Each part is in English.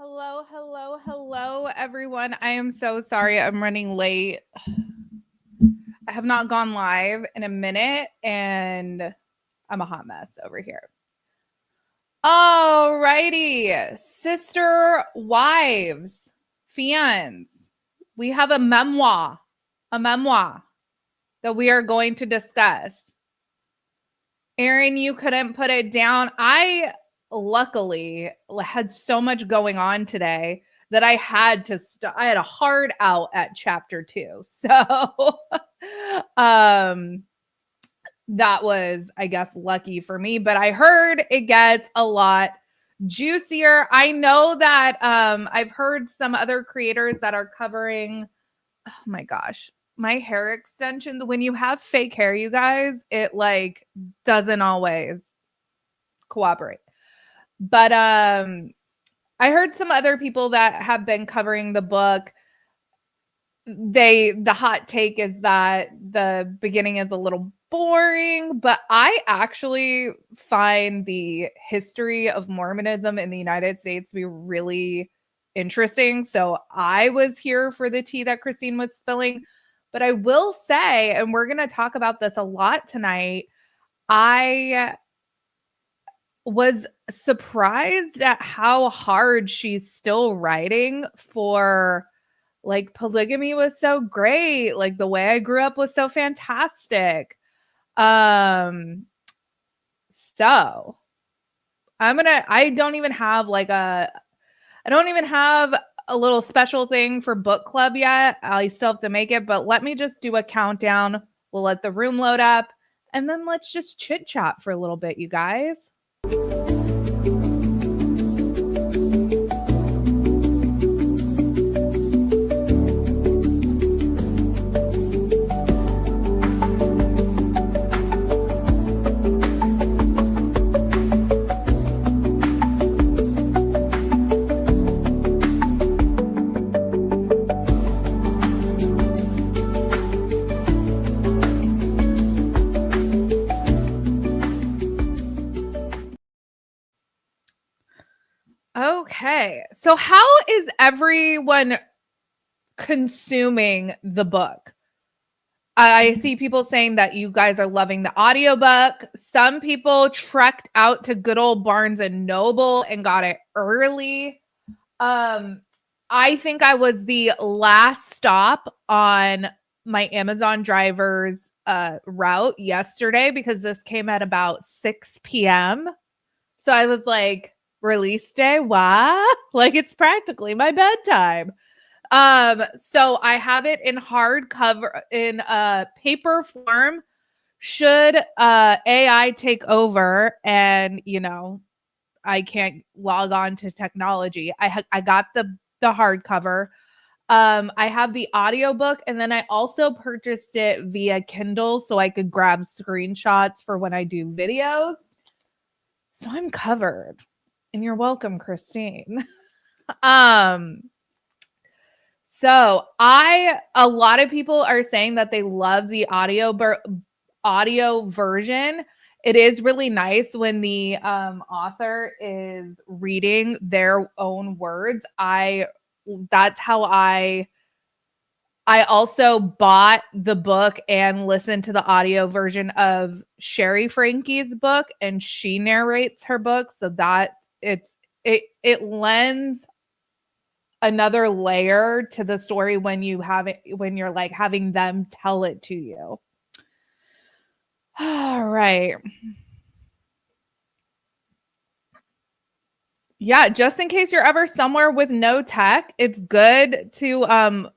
Hello, everyone. I am so sorry I'm running late. I have not gone live in a minute, and I'm a hot mess over here. Alrighty, sister wives, fans, we have a memoir that we are going to discuss. Erin, you couldn't put it down. I luckily had so much going on today that I had to I had a hard out at chapter 2. So that was, I guess, lucky for me, but I heard it gets a lot juicier. I know that I've heard some other creators that are covering, oh my gosh, my hair extensions. When you have fake hair, you guys, it like doesn't always cooperate. But I heard some other people that have been covering the book. The hot take is that the beginning is a little boring, but I actually find the history of Mormonism in the United States to be really interesting. So I was here for the tea that Christine was spilling. But I will say, and we're going to talk about this a lot tonight, I was surprised at how hard she's still writing for, like, polygamy was so great. Like, the way I grew up was so fantastic. So I don't even have a little special thing for book club yet. I still have to make it, but let me just do a countdown. We'll let the room load up, and then let's just chit chat for a little bit, you guys. Okay. So how is everyone consuming the book? I see people saying that you guys are loving the audiobook. Some people trekked out to good old Barnes and Noble and got it early. I think I was the last stop on my Amazon driver's route yesterday because this came at about 6 p.m. So I was like, release day, what? Like, it's practically my bedtime. So I have it in hardcover, in paper form. Should AI take over and, I can't log on to technology, I got the hardcover. I have the audiobook, and then I also purchased it via Kindle so I could grab screenshots for when I do videos. So I'm covered. And you're welcome, Christine. So a lot of people are saying that they love the audio version. It is really nice when the author is reading their own words. That's how I also bought the book and listened to the audio version of Sherry Frankie's book, and she narrates her book, so that it lends another layer to the story when you're like having them tell it to you. All right. Yeah, just in case you're ever somewhere with no tech, it's good to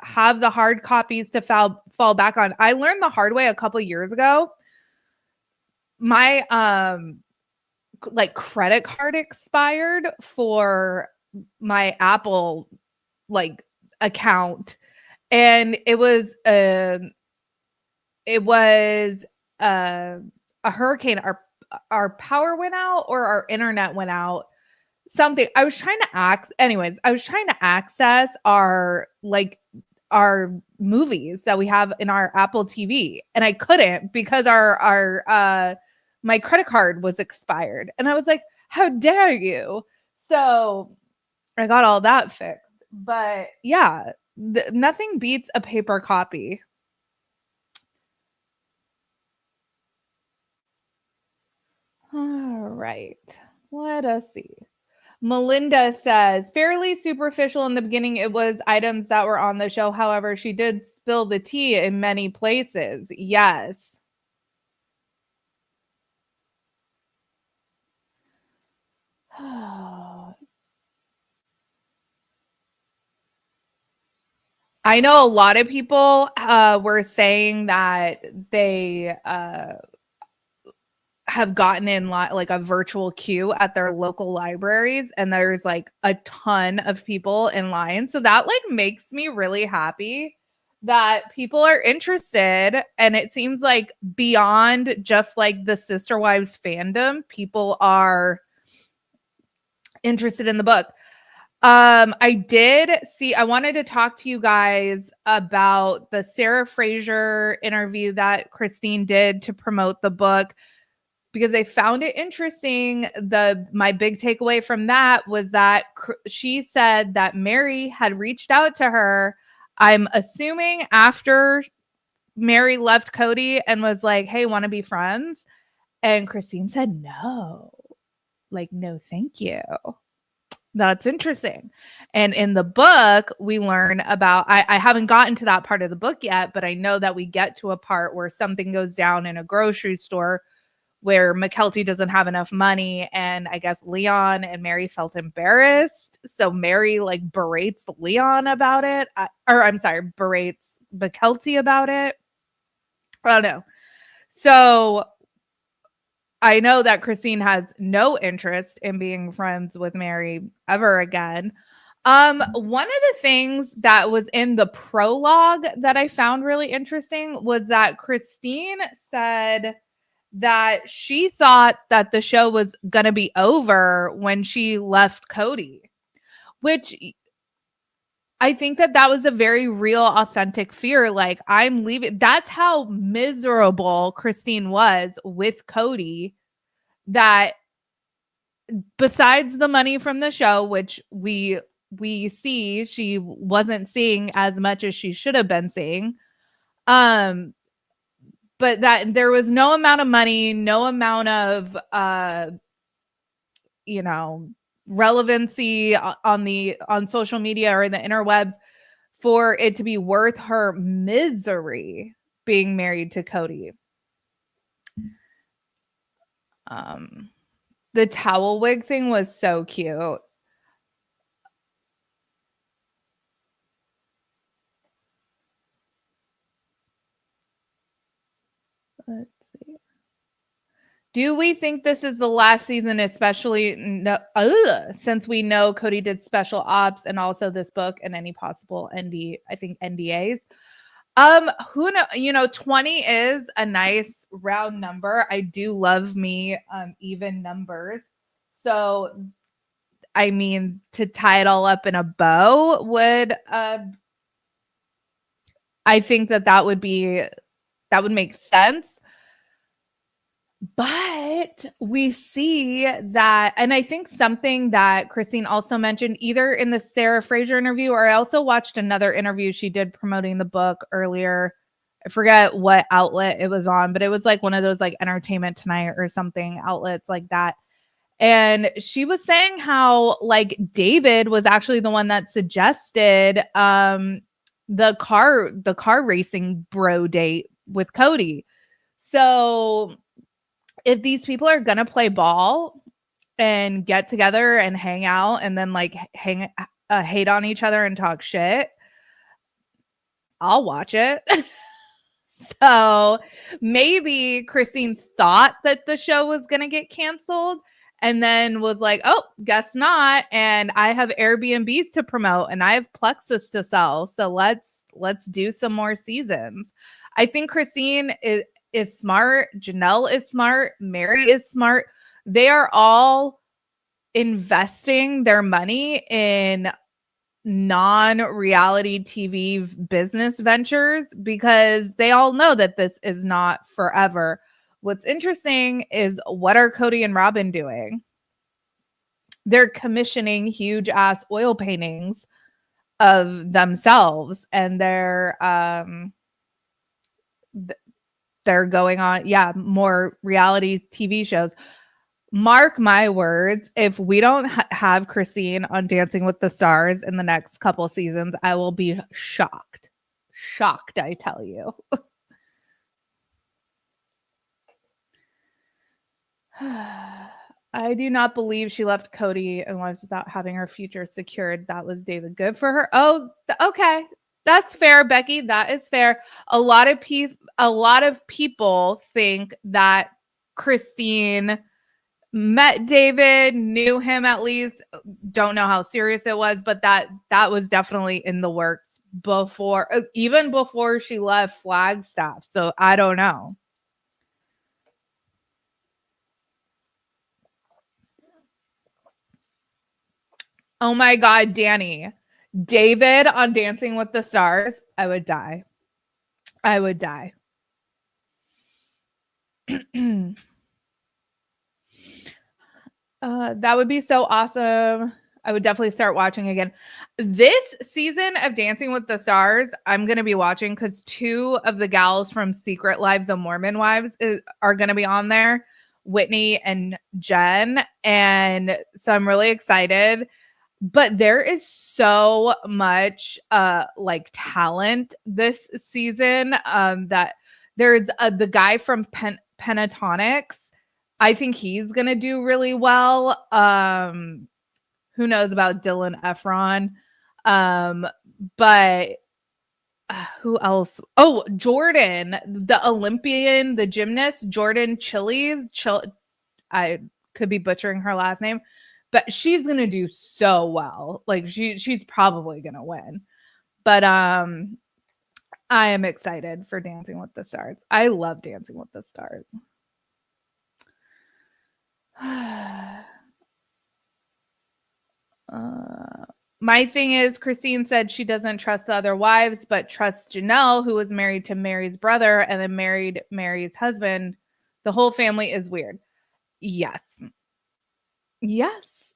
have the hard copies to fall back on. I learned the hard way a couple years ago. My like credit card expired for my Apple like account, and it was a hurricane. Our power went out, or our internet went out. Something. I was trying to access our movies that we have in our Apple TV, and I couldn't because our my credit card was expired. And I was like, how dare you? So I got all that fixed. But yeah, nothing beats a paper copy. All right. Let us see. Melinda says, fairly superficial in the beginning. It was items that were on the show. However, she did spill the tea in many places. Yes. I know a lot of people were saying that they have gotten in like a virtual queue at their local libraries, and there's like a ton of people in line. So that like makes me really happy that people are interested, and it seems like beyond just like the Sister Wives fandom, people are interested in the book. I wanted to talk to you guys about the Sarah Fraser interview that Christine did to promote the book, because I found it interesting. My big takeaway from that was that she said that Mary had reached out to her, I'm assuming after Mary left Cody, and was like, hey, want to be friends? And Christine said, no, like, no, thank you. That's interesting. And in the book, we learn about, I haven't gotten to that part of the book yet, but I know that we get to a part where something goes down in a grocery store where McKelty doesn't have enough money. And I guess Leon and Mary felt embarrassed. So Mary like berates Leon about it. Berates McKelty about it. I don't know. So I know that Christine has no interest in being friends with Mary ever again. One of the things that was in the prologue that I found really interesting was that Christine said that she thought that the show was going to be over when she left Cody, which I think that was a very real, authentic fear. Like, I'm leaving. That's how miserable Christine was with Cody, that besides the money from the show, which we see she wasn't seeing as much as she should have been seeing, but that there was no amount of money, no amount of relevancy on social media or the interwebs for it to be worth her misery being married to Cody. The towel wig thing was so cute. Let's see. Do we think this is the last season, especially since we know Cody did special ops and also this book and any possible NDAs? Who know? 20 is a nice round number. I do love me even numbers. So, I mean, to tie it all up in a bow would, I think that would make sense. But we see that, and I think something that Christine also mentioned either in the Sarah Fraser interview, or I also watched another interview she did promoting the book earlier. I forget what outlet it was on, but it was like one of those like Entertainment Tonight or something outlets like that. And she was saying how like David was actually the one that suggested the car racing bro date with Cody. So if these people are gonna play ball and get together and hang out and then like hate on each other and talk shit, I'll watch it. So maybe Christine thought that the show was gonna get canceled and then was like, oh, guess not. And I have Airbnbs to promote and I have Plexus to sell. So let's do some more seasons. I think Christine is smart. Janelle is smart. Mary is smart. They are all investing their money in non-reality TV business ventures because they all know that this is not forever. What's interesting is, what are Cody and Robin doing? they're commissioning huge ass oil paintings of themselves, and they're going on, more reality TV shows. Mark my words, if we don't have Christine on Dancing with the Stars in the next couple seasons, I will be shocked. Shocked, I tell you. I do not believe she left Cody and was without having her future secured. That was David. Good for her. Oh, okay. That's fair, Becky. That is fair. A lot of people think that Christine met David, knew him at least, don't know how serious it was, but that was definitely in the works even before she left Flagstaff. So I don't know. Oh my God, Danny. David on Dancing with the Stars. I would die. I would die. That would be so awesome. I would definitely start watching again. This season of Dancing with the Stars, I'm going to be watching because 2 of the gals from Secret Lives of Mormon Wives are going to be on there, Whitney and Jen. And so I'm really excited. But there is so much like talent this season that there's the guy from Pentatonics. I think he's going to do really well. Who knows about Dylan Efron? But who else? Oh, Jordan, the Olympian, the gymnast, Jordan I could be butchering her last name, but she's going to do so well. Like she's probably going to win. But I am excited for Dancing with the Stars. I love Dancing with the Stars. My thing is, Christine said she doesn't trust the other wives, but trusts Janelle, who was married to Mary's brother and then married Mary's husband. The whole family is weird. Yes. Yes.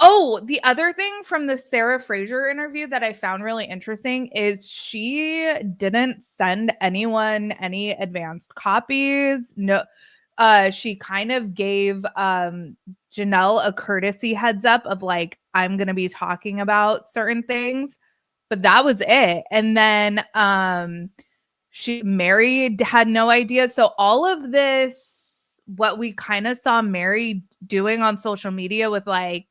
Oh, the other thing from the Sarah Fraser interview that I found really interesting is she didn't send anyone any advanced copies. No, she kind of gave Janelle a courtesy heads up of like, I'm going to be talking about certain things, but that was it. And then Mary had no idea. So all of this, what we kind of saw Mary doing on social media with like,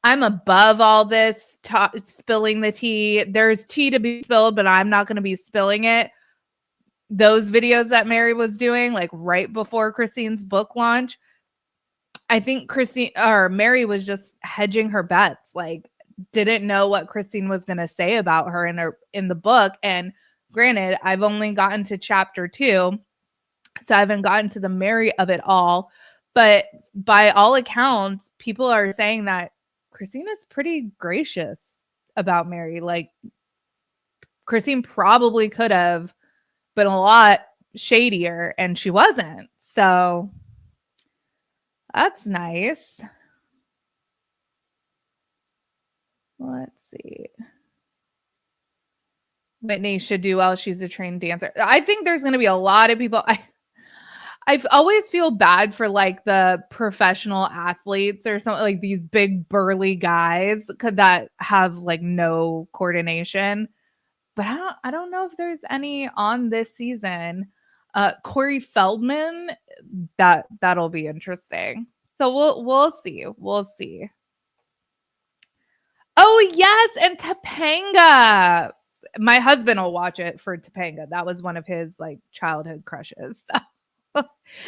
I'm above all this spilling the tea. There's tea to be spilled, but I'm not going to be spilling it. Those videos that Mary was doing, like right before Christine's book launch, I think Mary was just hedging her bets, like didn't know what Christine was going to say about her in the book. And granted, I've only gotten to chapter 2, so I haven't gotten to the Mary of it all. But by all accounts, people are saying that Christine is pretty gracious about Mary. Like Christine probably could have been a lot shadier, and she wasn't. So that's nice. Let's see. Whitney should do well. She's a trained dancer. I think there's going to be a lot of people. I always feel bad for like the professional athletes or something, like these big burly guys that have like no coordination. But I don't know if there's any on this season. Corey Feldman, that'll be interesting. So we'll see. We'll see. Oh yes, and Topanga. My husband will watch it for Topanga. That was one of his like childhood crushes.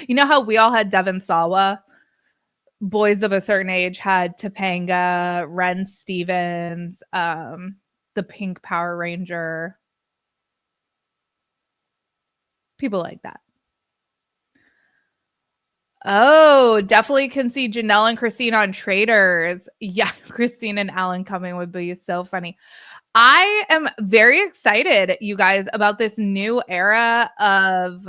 You know how we all had Devon Sawa? Boys of a certain age had Topanga, Ren Stevens, the Pink Power Ranger. People like that. Oh, definitely can see Janelle and Christine on Traders. Yeah, Christine and Alan coming would be so funny. I am very excited, you guys, about this new era of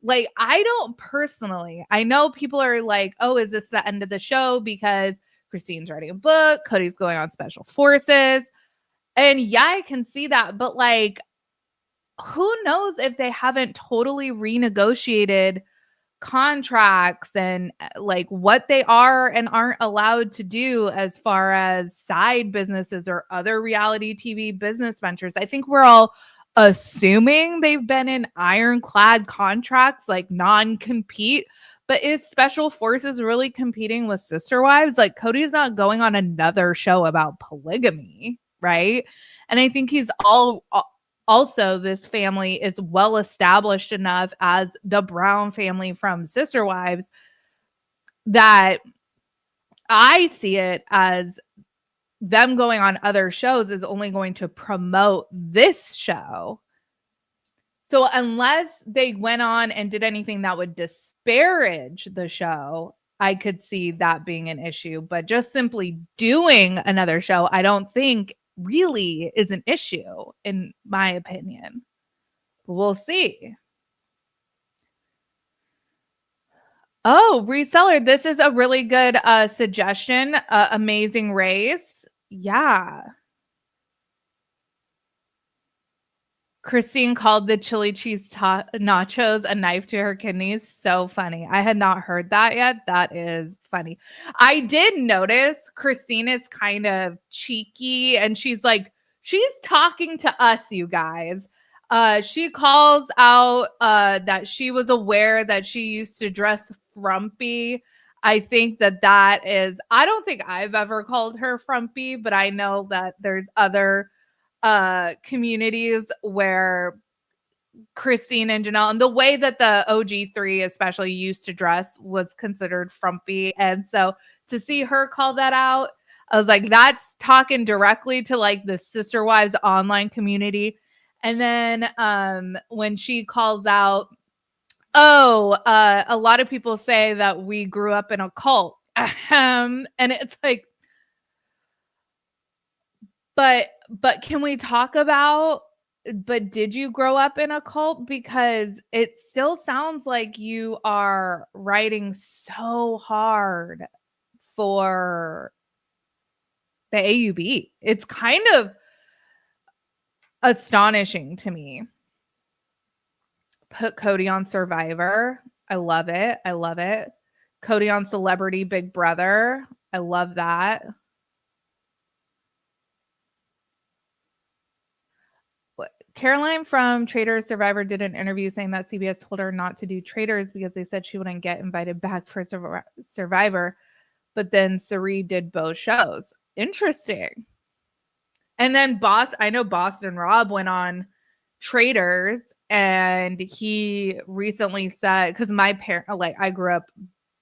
Like, I don't personally, I know people are like, oh, is this the end of the show because Christine's writing a book, Cody's going on special forces. And yeah, I can see that. But like, who knows if they haven't totally renegotiated contracts and like what they are and aren't allowed to do as far as side businesses or other reality TV business ventures. I think we're all assuming they've been in ironclad contracts, like non-compete. But is Special Forces really competing with Sister Wives? Like, Cody's not going on another show about polygamy, right? And I think he's also, this family is well established enough as the Brown family from Sister Wives that I see it as them going on other shows is only going to promote this show. So unless they went on and did anything that would disparage the show, I could see that being an issue. But just simply doing another show, I don't think really is an issue, in my opinion. We'll see. Oh, reseller. This is a really good suggestion. Amazing Race. Yeah. Christine called the chili cheese nachos a knife to her kidneys. So funny. I had not heard that yet. That is funny. I did notice Christine is kind of cheeky and she's talking to us, you guys. She calls out that she was aware that she used to dress frumpy. I think that is, I don't think I've ever called her frumpy, but I know that there's other communities where Christine and Janelle, and the way that the OG3 especially used to dress was considered frumpy. And so to see her call that out, I was like, that's talking directly to like the Sister Wives online community. And then when she calls out, a lot of people say that we grew up in a cult. And it's like, but can we talk about, but did you grow up in a cult? Because it still sounds like you are writing so hard for the AUB. It's kind of astonishing to me. Put Cody on Survivor. I love it. I love it. Cody on Celebrity Big Brother. I love that. Caroline from Traitors Survivor did an interview saying that CBS told her not to do Traitors because they said she wouldn't get invited back for Survivor. But then Cirie did both shows. Interesting. And then I know Boston Rob went on Traitors, and he recently said, because my parents, like, I grew up,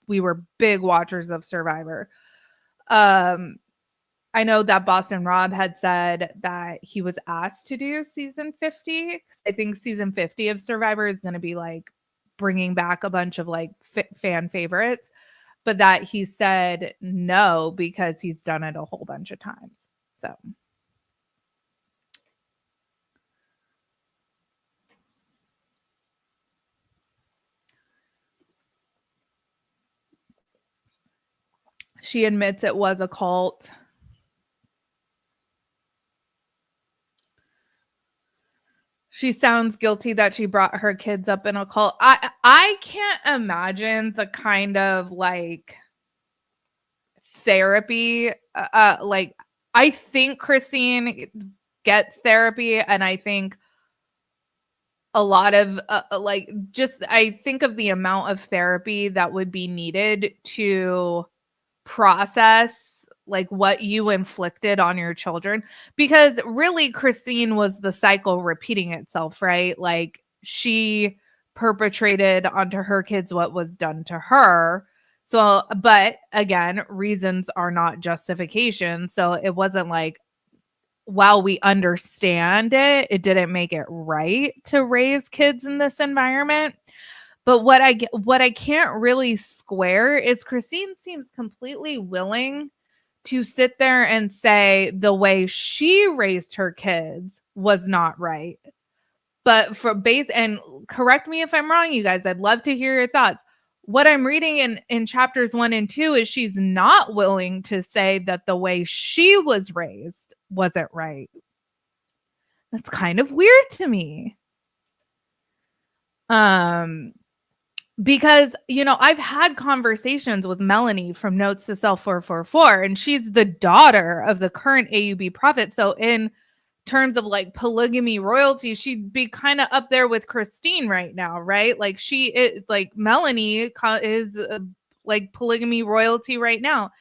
we were big watchers of Survivor. I know that Boston Rob had said that he was asked to do season 50. I think season 50 of Survivor is going to be like bringing back a bunch of like fan favorites, but that he said no because he's done it a whole bunch of times. So. She admits it was a cult. She sounds guilty that she brought her kids up in a cult. I can't imagine the kind of like therapy. Like, I think Christine gets therapy, and I think a lot of I think of the amount of therapy that would be needed to process like what you inflicted on your children, because really Christine was the cycle repeating itself, right? Like, she perpetrated onto her kids what was done to her. So, but again, reasons are not justification. So it wasn't like, while we understand it, it didn't make it right to raise kids in this environment. But what I can't really square is Christine seems completely willing to sit there and say the way she raised her kids was not right. But for base, and correct me if I'm wrong, you guys, I'd love to hear your thoughts. What I'm reading in chapters 1 and 2 is she's not willing to say that the way she was raised wasn't right. That's kind of weird to me. Because, you know, I've had conversations with Melanie from Notes to Self 444, and she's the daughter of the current AUB prophet. So in terms of like polygamy royalty, she'd be kind of up there with Christine right now, right? Like she is, like Melanie is like polygamy royalty right now.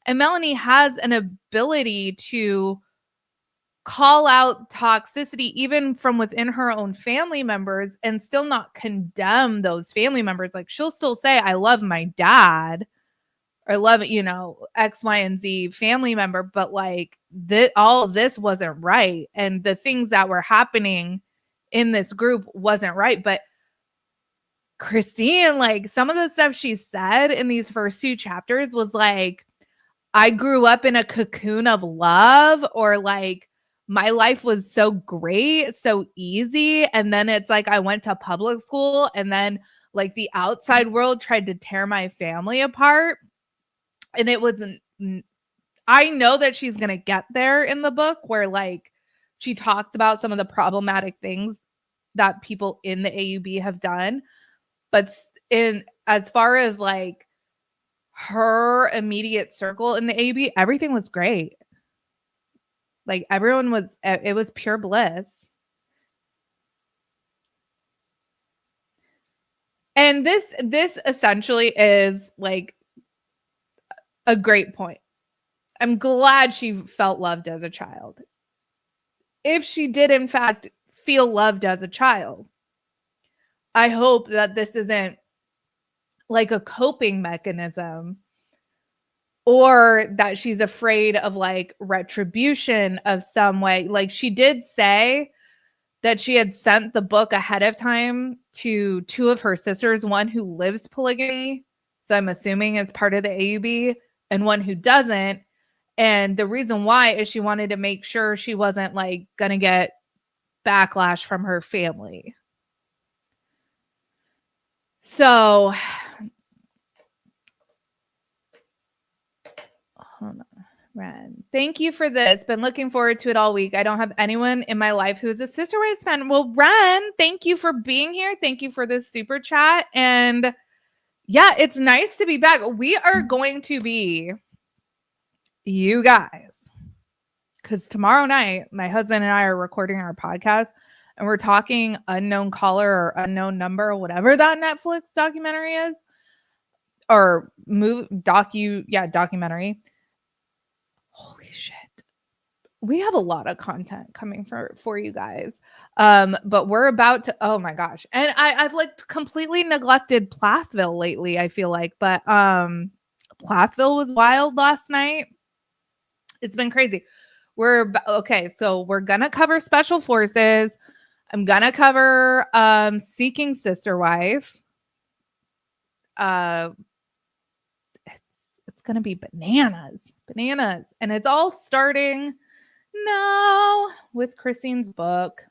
And Melanie has an ability to call out toxicity even from within her own family members and still not condemn those family members. Like she'll still say, I love my dad, or love, you know, X, Y, and Z family member, but like all of this wasn't right. And the things that were happening in this group wasn't right. But Christine, like some of the stuff she said in these first 2 chapters was like, I grew up in a cocoon of love, or like my life was so great, so easy. And then it's like I went to public school, and then like the outside world tried to tear my family apart. And it wasn't, I know that she's going to get there in the book where like she talks about some of the problematic things that people in the AUB have done. But in as far as like her immediate circle in the AUB, everything was great. Like everyone was, it was pure bliss. And this essentially is like a great point. I'm glad she felt loved as a child. If she did in fact feel loved as a child, I hope that this isn't like a coping mechanism, or that she's afraid of like retribution of some way. Like she did say that she had sent the book ahead of time to 2 of her sisters, one who lives polygamy, so I'm assuming is part of the AUB, and one who doesn't. And the reason why is she wanted to make sure she wasn't like gonna get backlash from her family. So hold on. Ren, thank you for this. Been looking forward to it all week. I don't have anyone in my life who is a Sister Wives fan. Well, Ren, thank you for being here. Thank you for this super chat. And yeah, it's nice to be back. We are going to be, you guys, because tomorrow night, my husband and I are recording our podcast, and we're talking Unknown Caller or Unknown Number, or whatever that Netflix documentary is, or documentary. Holy shit. We have a lot of content coming for you guys. But we're about to, oh my gosh. And I've like completely neglected Plathville lately, I feel like. But Plathville was wild last night. It's been crazy. Okay, so we're gonna cover Special Forces. I'm gonna cover Seeking Sister Wife. It's gonna be bananas. And it's all starting now with Christine's book.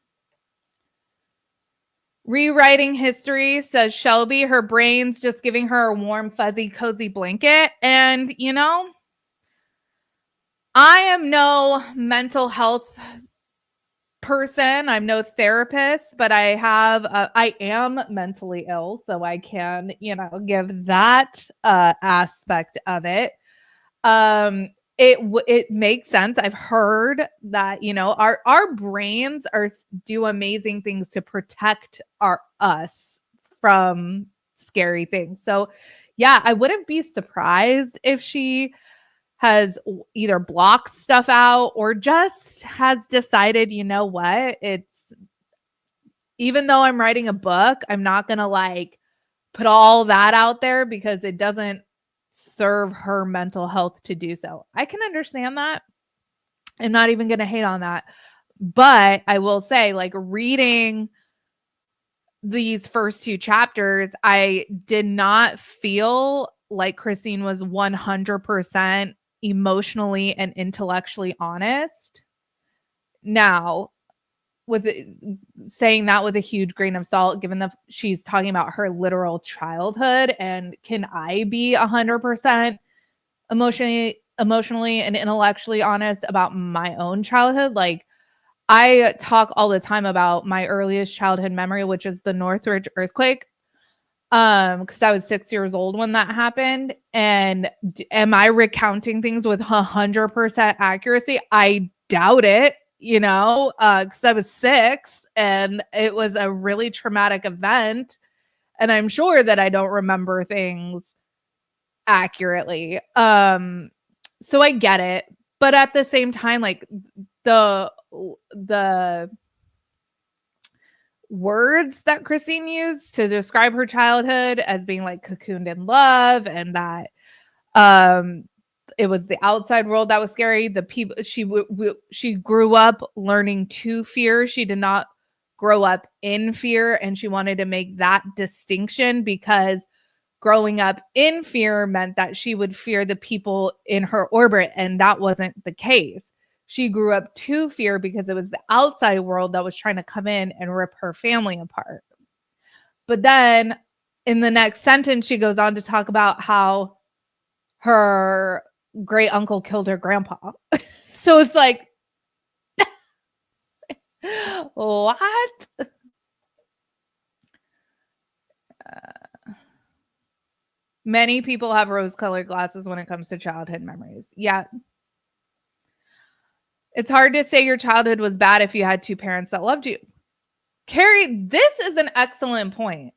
Rewriting history, says Shelby. Her brain's just giving her a warm, fuzzy, cozy blanket. And, you know, I am no mental health person. I'm no therapist, but I am mentally ill. So I can, you know, give that aspect of it. It makes sense. I've heard that, you know, our brains do amazing things to protect us from scary things. So yeah, I wouldn't be surprised if she has either blocked stuff out or just has decided, you know what, even though I'm writing a book, I'm not gonna like put all that out there because it doesn't serve her mental health to do so. I can understand that. I'm not even going to hate on that. But I will say, like, reading these first 2 chapters, I did not feel like Christine was 100% emotionally and intellectually honest. Now, with saying that with a huge grain of salt, given that she's talking about her literal childhood. And can I be 100% emotionally and intellectually honest about my own childhood? Like, I talk all the time about my earliest childhood memory, which is the Northridge earthquake. Because I was 6 years old when that happened. And am I recounting things with 100% accuracy? I doubt it, because I was 6 and it was a really traumatic event. And I'm sure that I don't remember things accurately. So I get it. But at the same time, like the words that Christine used to describe her childhood as being like cocooned in love, and that it was the outside world that was scary. The people she grew up learning to fear. She did not grow up in fear, and she wanted to make that distinction because growing up in fear meant that she would fear the people in her orbit, and that wasn't the case. She grew up to fear because it was the outside world that was trying to come in and rip her family apart. But then in the next sentence, she goes on to talk about how her great uncle killed her grandpa. So it's like, what? Many people have rose-colored glasses when it comes to childhood memories. Yeah. It's hard to say your childhood was bad if you had two parents that loved you. Carrie, this is an excellent point.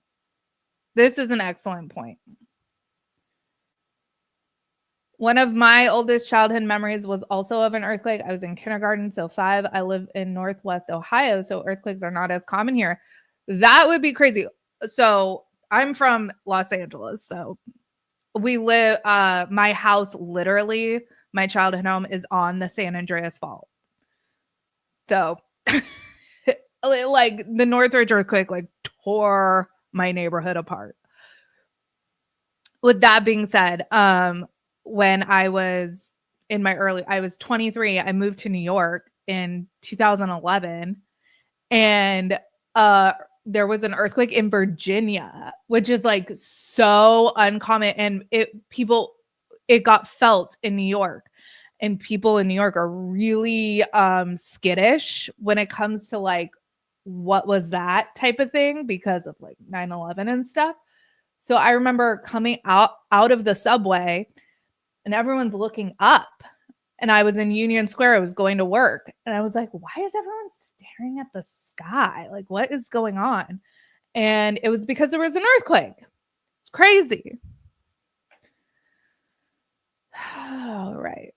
One of my oldest childhood memories was also of an earthquake. I was in kindergarten, so 5. I live in Northwest Ohio, so earthquakes are not as common here. That would be crazy. So I'm from Los Angeles, so we live, my house, literally, my childhood home is on the San Andreas Fault. So like the Northridge earthquake like tore my neighborhood apart. With that being said, when I was I was 23, I moved to New York in 2011, and there was an earthquake in Virginia, which is like so uncommon, and it got felt in New York. And people in New York are really skittish when it comes to like what was that type of thing because of like 9/11 and stuff. So I remember coming out of the subway and everyone's looking up, and I was in Union Square. I was going to work, and I was like, why is everyone staring at the sky? Like, what is going on? And it was because there was an earthquake. It's crazy. All right.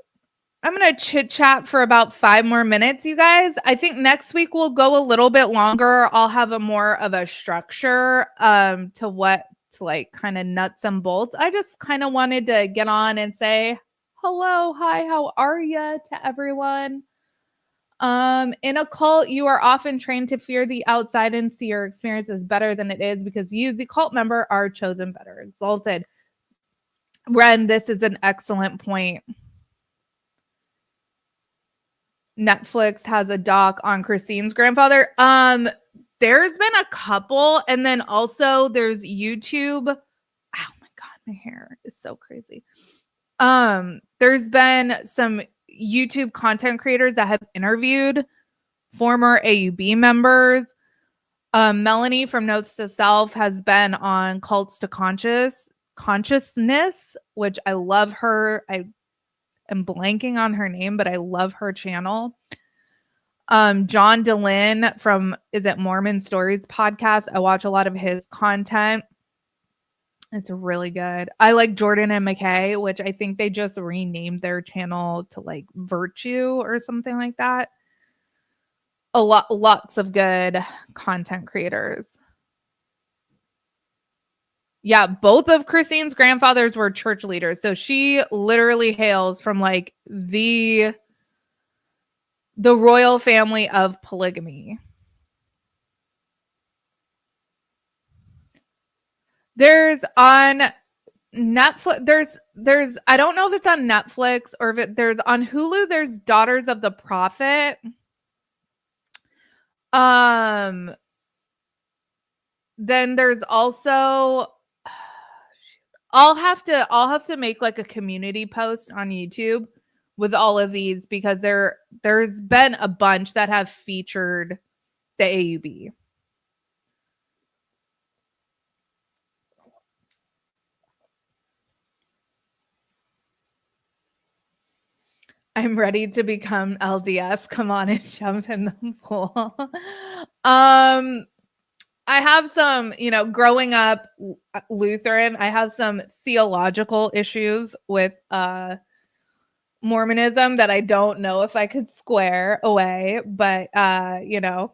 I'm going to chit chat for about 5 more minutes, you guys. I think next week we'll go a little bit longer. I'll have a more of a structure to like kind of nuts and bolts. I just kind of wanted to get on and say hello, hi, how are you to everyone. In a cult, you are often trained to fear the outside and see your experience as better than it is because you, the cult member, are chosen better, exalted. Ren, this is an excellent point. Netflix has a doc on Christine's grandfather. There's been a couple, and then also there's YouTube. Oh my god, my hair is so crazy. There's been some YouTube content creators that have interviewed former AUB members. Melanie from Notes to Self has been on Cults to Consciousness, which I love her. I'm blanking on her name, but I love her channel. John DeLynn from Is It Mormon Stories podcast. I watch a lot of his content. It's really good. I like Jordan and McKay, which I think they just renamed their channel to like Virtue or something like that. Lots of good content creators. Yeah, both of Christine's grandfathers were church leaders. So she literally hails from like the royal family of polygamy. There's on Netflix, there's I don't know if it's on Netflix or if there's on Hulu, there's Daughters of the Prophet. Then there's also I'll have to make like a community post on YouTube with all of these because there's been a bunch that have featured the AUB. I'm ready to become LDS. Come on and jump in the pool. I have some, growing up Lutheran, I have some theological issues with Mormonism that I don't know if I could square away, but to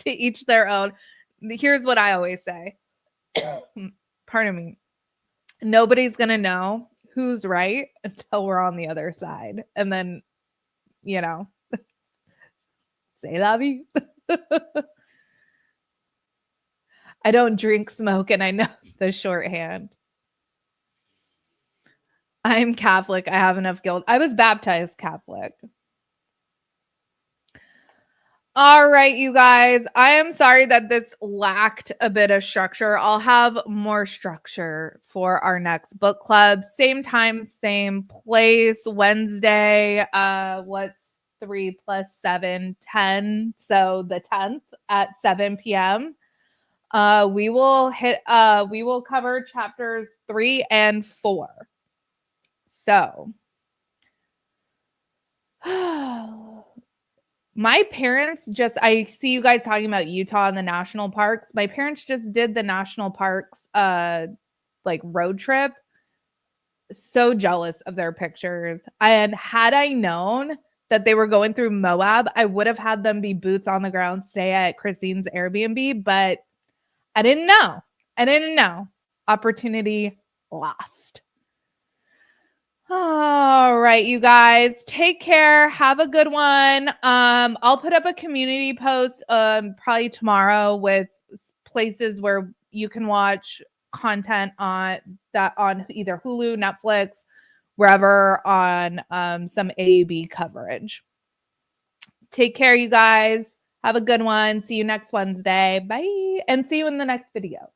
each their own. Here's what I always say. Pardon me. Nobody's going to know who's right until we're on the other side. And then, say la vie. I don't drink, smoke, and I know the shorthand. I'm Catholic. I have enough guilt. I was baptized Catholic. All right, you guys. I am sorry that this lacked a bit of structure. I'll have more structure for our next book club. Same time, same place. Wednesday. What's 3 plus 7? 10. So the 10th at 7 p.m. We will cover chapters 3 and 4. So my parents I see you guys talking about Utah and the national parks. My parents just did the national parks like road trip. So jealous of their pictures. And had I known that they were going through Moab, I would have had them be boots on the ground, stay at Christine's Airbnb, but I didn't know. Opportunity lost. All right, you guys, take care. Have a good one. I'll put up a community post probably tomorrow with places where you can watch content on either Hulu, Netflix, wherever on some AAB coverage. Take care, you guys. Have a good one. See you next Wednesday. Bye. And see you in the next video.